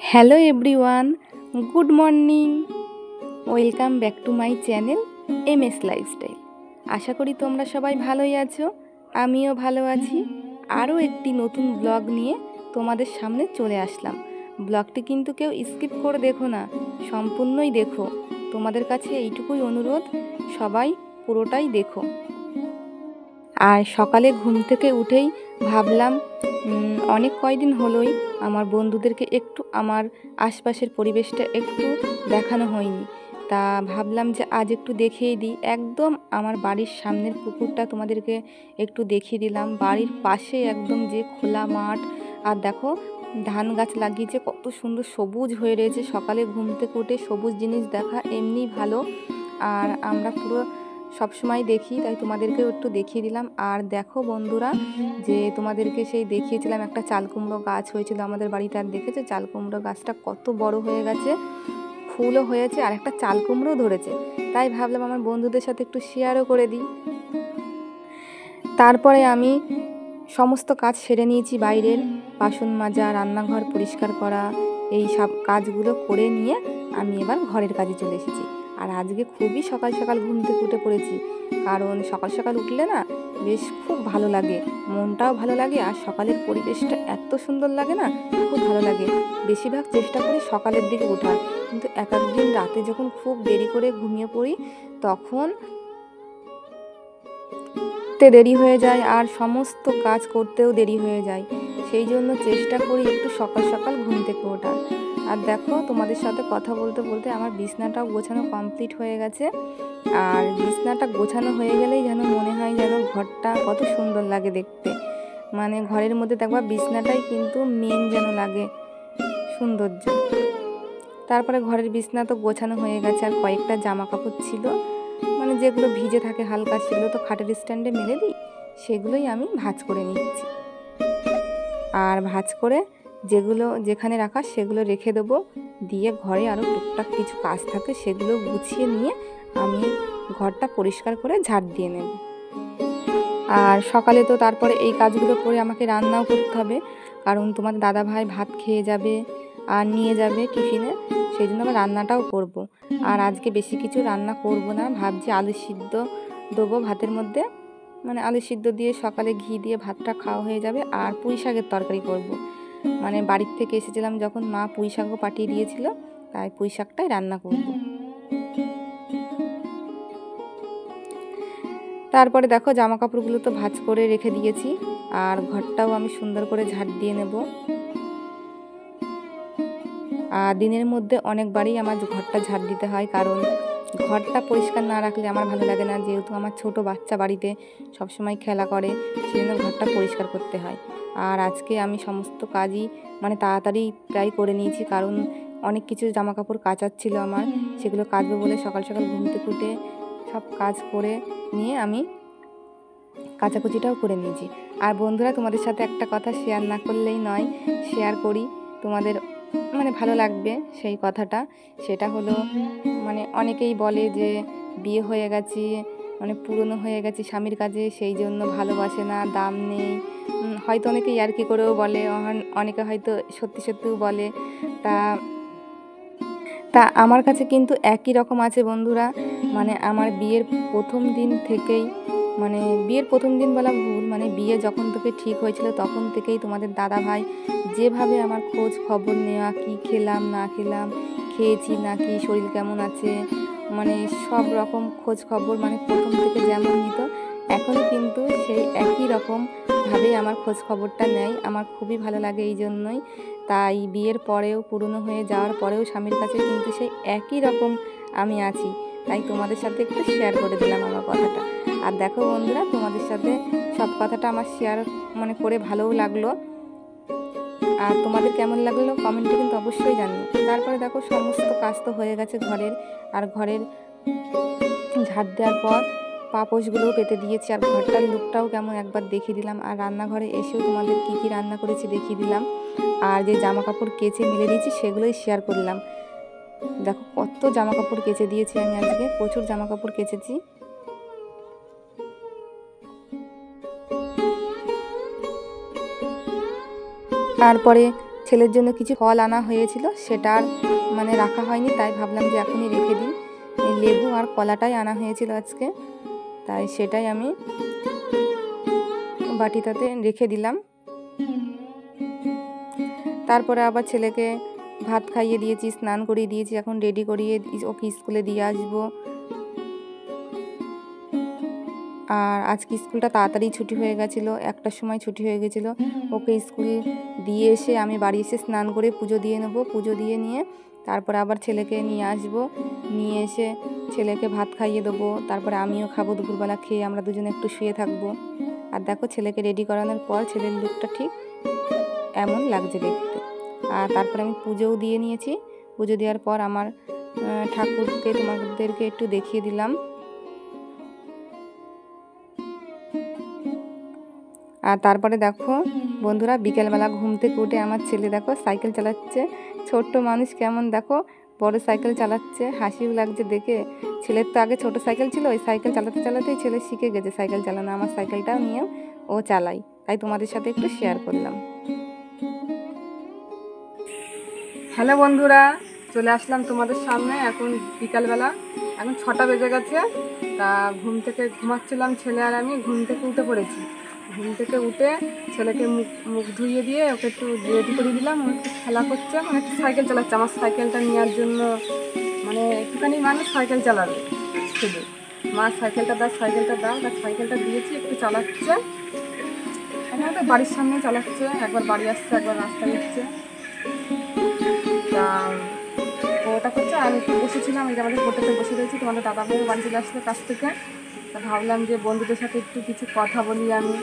Hello everyone, good morning. Welcome back to my channel MS lifestyle. আশা করি তোমরা সবাই ভালোই আছো, আমিও ভালো আছি। আরও একটি নতুন ব্লগ নিয়ে তোমাদের সামনে চলে আসলাম। ব্লগটি কিন্তু কেউ স্কিপ করে দেখো না, সম্পূর্ণই দেখো। তোমাদের কাছে এইটুকুই অনুরোধ, সবাই পুরোটাই দেখো। আর সকালে ঘুম থেকে উঠেই ভাবলাম অনেক কয়দিন হলোই আমার বন্ধুদেরকে একটু আমার আশপাশের পরিবেশটা একটু দেখানো হয়নি, তা ভাবলাম যে আজ একটু দেখিয়ে দিই। একদম আমার বাড়ির সামনের পুকুরটা তোমাদেরকে একটু দেখিয়ে দিলাম। বাড়ির পাশে একদম যে খোলা মাঠ, আর দেখো ধান গাছ লাগিয়েছে, কত সুন্দর সবুজ হয়ে রয়েছে। সকালে ঘুম থেকে উঠে সবুজ জিনিস দেখা এমনি ভালো, আর আমরা পুরো সবসময় দেখি, তাই তোমাদেরকেও একটু দেখিয়ে দিলাম। আর দেখো বন্ধুরা, যে তোমাদেরকে সেই দেখিয়েছিলাম একটা চাল কুমড়ো গাছ হয়েছিল আমাদের বাড়িতে, আর দেখেছো চাল কুমড়ো গাছটা কত বড় হয়ে গেছে, ফুলও হয়েছে আর একটা চাল কুমড়োও ধরেছে। তাই ভাবলাম আমার বন্ধুদের সাথে একটু শেয়ারও করে দিই। তারপরে আমি সমস্ত কাজ সেরে নিয়েছি, বাইরের বাসন মাজা, রান্নাঘর পরিষ্কার করা, এই সব কাজগুলো করে নিয়ে আমি এবার ঘরের কাজে চলে এসেছি। আর আজকে খুবই সকাল সকাল ঘুম থেকে উঠে পড়েছি, কারণ সকাল সকাল উঠলে না বেশ খুব ভালো লাগে, মনটাও ভালো লাগে, আর সকালের পরিবেশটা এত সুন্দর লাগে না, খুব ভালো লাগে। বেশিরভাগ চেষ্টা করি সকালের দিকে ওঠার, কিন্তু এক একদিন রাতে যখন খুব দেরি করে ঘুমিয়ে পড়ি তখন দেরি হয়ে যায়, আর সমস্ত কাজ করতেও দেরি হয়ে যায়। সেই জন্য চেষ্টা করি একটু সকাল সকাল ঘুম থেকে ওঠার। আর দেখো তোমাদের সাথে কথা বলতে বলতে আমার বিছনাটাও গোছানো কমপ্লিট হয়ে গেছে। আর বিছনাটা গোছানো হয়ে গেলেই যেন মনে হয় যেন ঘরটা কত সুন্দর লাগে দেখতে। মানে ঘরের মধ্যে দেখবা বিছনাটাই কিন্তু মেন যেন লাগে সৌন্দর্য। তারপরে ঘরের বিছনা তো গোছানো হয়ে গেছে, আর কয়েকটা জামা কাপড় ছিল, মানে যেগুলো ভিজে থাকে হালকা, সেগুলো তো খাটের স্ট্যান্ডে মেলে দিই, সেগুলোই আমি ভাঁজ করে নিচ্ছি। আর ভাঁজ করে যেগুলো যেখানে রাখা সেগুলো রেখে দেবো, দিয়ে ঘরে আরও টুকটাক কিছু কাজ থাকে সেগুলো গুছিয়ে নিয়ে আমি ঘরটা পরিষ্কার করে ঝাড় দিয়ে নেব। আর সকালে তো তারপরে এই কাজগুলো করে আমাকে রান্নাও করতে হবে, কারণ তোমার দাদা ভাই ভাত খেয়ে যাবে আর নিয়ে যাবে টিফিনে, সেই জন্য আমার রান্নাটাও করব। আর আজকে বেশি কিছু রান্না করব না, ভাবছি আলু সিদ্ধ দেবো ভাতের মধ্যে, মানে আলু সিদ্ধ দিয়ে সকালে ঘি দিয়ে ভাতটা খাওয়া হয়ে যাবে। আর পুঁই শাকের তরকারি করব, মানে বাড়ির থেকে এসেছিলাম যখন মা পুঁই শাকও পাঠিয়ে দিয়েছিল, তাই পুঁই শাকটাই রান্না করব। তারপরে দেখো জামা কাপড়গুলো তো ভাঁজ করে রেখে দিয়েছি, আর ঘরটাও আমি সুন্দর করে ঝাড় দিয়ে নেব। আর দিনের মধ্যে অনেকবারই আমার ঘরটা ঝাড় দিতে হয়, কারণ ঘরটা পরিষ্কার না রাখলে আমার ভালো লাগে না। যেহেতু আমার ছোট বাচ্চা বাড়িতে সবসময় খেলা করে, সেই জন্য ঘরটা পরিষ্কার করতে হয়। আর আজকে আমি সমস্ত কাজই মানে তাড়াতাড়ি প্রায় করে নিয়েছি, কারণ অনেক কিছু জামা কাপড় কাচার ছিল আমার, সেগুলো কাচবো বলে সকাল সকাল ঘুম থেকে উঠে সব কাজ করে নিয়ে আমি কাচাকুচিটাও করে নিয়েছি। আর বন্ধুরা, তোমাদের সাথে একটা কথা শেয়ার না করলেই নয়, শেয়ার করি, তোমাদের মানে ভালো লাগবে সেই কথাটা। সেটা হলো, মানে অনেকেই বলে যে বিয়ে হয়ে গেছি, মানে পুরনো হয়ে গেছি স্বামীর কাছে, সেই জন্য ভালোবাসে না, দাম নেই। হয়তো অনেকে ইয়ার্কি করেও বলে, অনেকে হয়তো সত্যি সত্যিও বলে। তা তা আমার কাছে কিন্তু একই রকম আছে বন্ধুরা। মানে আমার বিয়ের প্রথম দিন থেকেই, মানে বিয়ের প্রথম দিন বলা ভুল, মানে বিয়ে যখন থেকে ঠিক হয়েছিল তখন থেকেই তোমাদের দাদা ভাই যেভাবে আমার খোঁজ খবর নেওয়া, কি খেলাম না খেলাম, খেয়েছি নাকি, শরীর কেমন আছে, মানে সব রকম খোঁজ খবর মানে প্রথম থেকে যেমন নিত, এখনও কিন্তু সেই একই রকমভাবেই আমার খোঁজ খবরটা নেয়। আমার খুবই ভালো লাগে এই জন্যই। তাই বিয়ের পরেও, পুরনো হয়ে যাওয়ার পরেও স্বামীর কাছে কিন্তু সেই একই রকম আমি আছি। তাই তোমাদের সাথে একটু শেয়ার করে দিলাম আমার কথাটা। আর দেখো বন্ধুরা, তোমাদের সাথে সব কথাটা আমার শেয়ার মানে করে ভালোও লাগলো। আর তোমাদের কেমন লাগলো কমেন্টে কিন্তু অবশ্যই জানিও। তারপরে দেখো সমস্ত কাজ তো হয়ে গেছে ঘরের, আর ঘরের ঝাড় দেওয়ার পর পাপোশগুলোও পেতে দিয়েছি, আর ঘরটার লুকটাও কেমন একবার দেখিয়ে দিলাম। আর রান্নাঘরে এসেও তোমাদের কি কি রান্না করেছি দেখিয়ে দিলাম। আর যে জামা কাপড় কেচে মিলে দিয়েছি সেগুলোই শেয়ার করলাম। দেখো কত জামা কাপড় কেচে দিয়েছি আমি, আজকে প্রচুর জামা কাপড় কেচেছি। তারপরে ছেলের জন্য কিছু ফল আনা হয়েছিল, সেটা আর মানে রাখা হয়নি, তাই ভাবলাম যে এখনই রেখে দিই। এই লেবু আর কলাটাই আনা হয়েছিল আজকে, তাই সেটাই আমি বাটিটাতে রেখে দিলাম। তারপরে আবার ছেলেকে ভাত খাইয়ে দিয়েছি, স্নান করিয়ে দিয়েছি, এখন রেডি করিয়ে ওকে স্কুলে দিয়ে আসবো। আর আজকে স্কুলটা তাড়াতাড়ি ছুটি হয়ে গেছিলো, 1টার সময় ছুটি হয়ে গেছিলো। ওকে স্কুল দিয়ে এসে আমি বাড়ি এসে স্নান করে পুজো দিয়ে নেবো, পুজো দিয়ে নিয়ে তারপরে আবার ছেলেকে নিয়ে আসবো, নিয়ে এসে ছেলেকে ভাত খাইয়ে দেবো, তারপরে আমিও খাবো। দুপুরবেলা খেয়ে আমরা দুজনে একটু শুয়ে থাকবো। আর দেখো ছেলেকে রেডি করানোর পর ছেলের লুকটা ঠিক এমন লাগছে দেখতে। আর তারপরে আমি পুজোও দিয়ে নিয়েছি। পুজো দেওয়ার পর আমার ঠাকুরকে তোমাদেরকে একটু দেখিয়ে দিলাম। আর তারপরে দেখো বন্ধুরা, বিকেলবেলা ঘুম থেকে উঠে আমার ছেলে দেখো সাইকেল চালাচ্ছে। ছোট্ট মানুষ কেমন দেখো বড় সাইকেল চালাচ্ছে, হাসিও লাগছে দেখে। ছেলের তো আগে ছোট সাইকেল ছিল, ওই সাইকেল চালাতে চালাতেই ছেলে শিখে গেছে সাইকেল চালানো। আমার সাইকেলটাও নিয়েও ও চালাই, তাই তোমাদের সাথে একটু শেয়ার করলাম। হ্যালো বন্ধুরা, চলে আসলাম তোমাদের সামনে। এখন বিকালবেলা, এখন 6টা বেজে গেছে। তা ঘুম থেকে ঘুমাচ্ছিলাম ছেলে আর আমি, ঘুম থেকে উঠে পড়েছি। ঘুম থেকে উঠে ছেলেকে মুখ ধুইয়ে দিয়ে ওকে একটু রেডি করে দিলাম। ও একটু খেলা করছে, মানে একটু সাইকেল চালাচ্ছে। আমার সাইকেলটা নেওয়ার জন্য মানে একটুখানি মানুষ সাইকেল চালাবে শুধু। মা সাইকেলটা দাও, সাইকেলটা দাও। তার সাইকেলটা দিয়েছি, একটু চালাচ্ছে। এখন তো বাড়ির সামনে চালাচ্ছে, একবার বাড়ি আসছে, একবার রাস্তায় যাচ্ছে। তা ওটা করছে, আমি একটু বসেছিলাম, এই যে আমাদের হোটেলে বসে রয়েছি। তোমাদের দাদা ভাই বাড়ি চলে আসলো কাছ থেকে। তা ভাবলাম যে বন্ধুদের সাথে একটু কিছু কথা বলি আমি,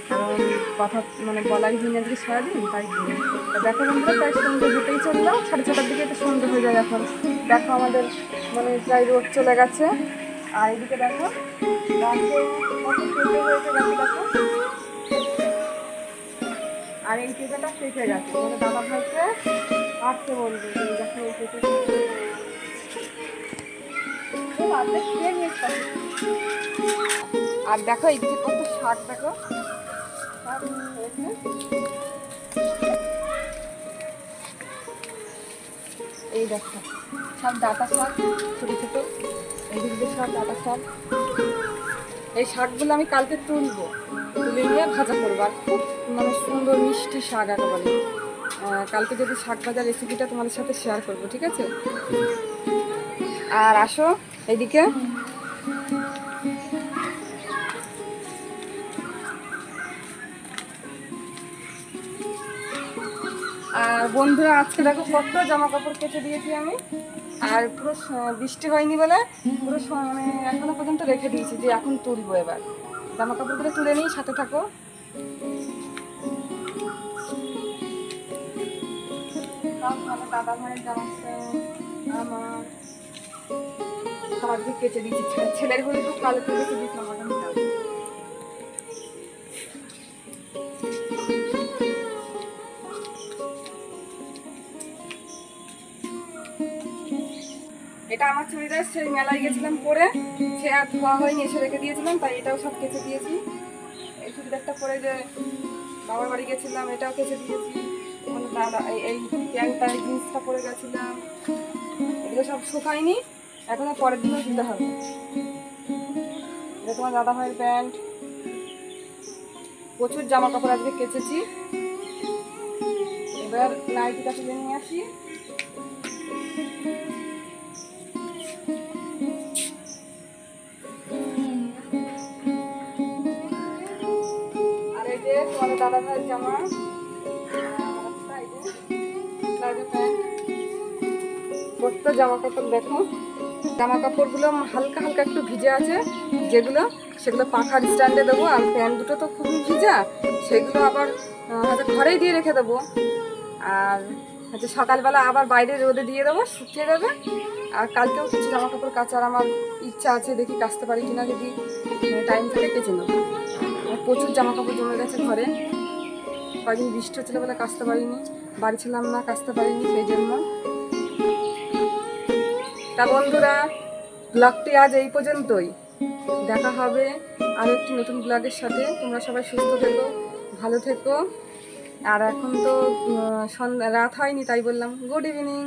কারণ কথা মানে বলাই হয়নি আজকে সারাদিন, তাই বলি। তা দেখো বন্ধুরা, প্রায় সন্ধ্যে দুটোই চললো, 6:30টার দিকে একটু সন্ধ্যে হয়ে যায় এখন। দেখো আমাদের মানে প্রায় রোদ চলে গেছে। আর এদিকে দেখো গাছে কত পেঁপে হয়েছে, দেখো। আর এই পেঁপেটা পেকে গেছে, মানে দাদা ভাইকে আসতে বলবে যে দেখো এই পেঁপে খেয়ে নিয়ে। আর দেখো এইদিকে কত শাক, দেখো শাক হয়েছে। এই দেখো সব ডাঁটা শাক, ছোটো ছোটো, এইদিকে সব ডাঁটা শাক। এই শাকগুলো আমি কালকে তুলবো, তুলে নিয়ে ভাজা করবো। আর খুব মানে সুন্দর মিষ্টি শাক একেবারে। কালকে যদি শাক ভাজার রেসিপিটা তোমাদের সাথে শেয়ার করবো, ঠিক আছে? আর আসো এইদিকে। আর বন্ধুরা, আজকে দেখো কত জামা কাপড় কেচে দিয়েছি আমি। আর পুরো বৃষ্টি হয়নি বলে পুরো মানে এখনো পর্যন্ত রেখে দিয়েছি, যে এখন তুলবো। এবার জামা কাপড়গুলো তুলে নিই, সাথে থাকো। দাদা ভাইয়ের জামা আমার সবাইকে কেচে দিয়েছি। ছেলের হলে তো কালো করে রেখে দিয়েছি আমার। এটা আমার চুড়িদার, সেই মেলায় গেছিলাম পরে, সে আর ধোয়া হয়নি, এসে রেখে দিয়েছিলাম, তাই এটাও সব কেচে দিয়েছি। এই চুড়িদারটা পরে যে বাবার বাড়ি গেছিলাম, এটাও কেচে দিয়েছি। মানে দাদা এই প্যান্টটা, এই জিন্সটা পরে গেছিলাম, এগুলো সব শুকায়নি, এখনো পরের দিনও দিতে হবে। এটা তোমার দাদা ভাইয়ের প্যান্ট। প্রচুর জামা কাপড় আজকে কেচেছি। এবার নাইটিটা তুলে নিয়ে আসি। তোমাদের দাদা ভাইয়ের জামা, কত জামা কাপড় দেখো। জামা কাপড়গুলো হালকা হালকা একটু ভিজে আছে, যেগুলো সেগুলো পাখার স্ট্যান্ডে দেবো। আর প্যান্ট দুটো তো খুবই ভিজা, সেগুলো আবার হয়তো ঘরেই দিয়ে রেখে দেবো। আর হচ্ছে সকালবেলা আবার বাইরে রোদে দিয়ে দেবো, শুকিয়ে দেবে। আর কালকেও কিছু জামা কাপড় কাচার আমার ইচ্ছা আছে, দেখি কাচতে পারি কিনা, যদি টাইম থাকে কেচে নেবো। প্রচুর জামা কাপড় জমে গেছে ঘরে, কয়েকদিন বৃষ্টি হচ্ছিল বলে কাচতে পারিনি, বাড়ি ছিলাম না, কাচতে পারিনি, সেই জন্য। তা বন্ধুরা, ব্লগটি আজ এই পর্যন্তই। দেখা হবে আর একটি নতুন ব্লগের সাথে। তোমরা সবাই সুস্থ থেকো, ভালো থেকো। আর এখন তো সন্ধ্যা রাত হয়নি, তাই বললাম গুড ইভিনিং।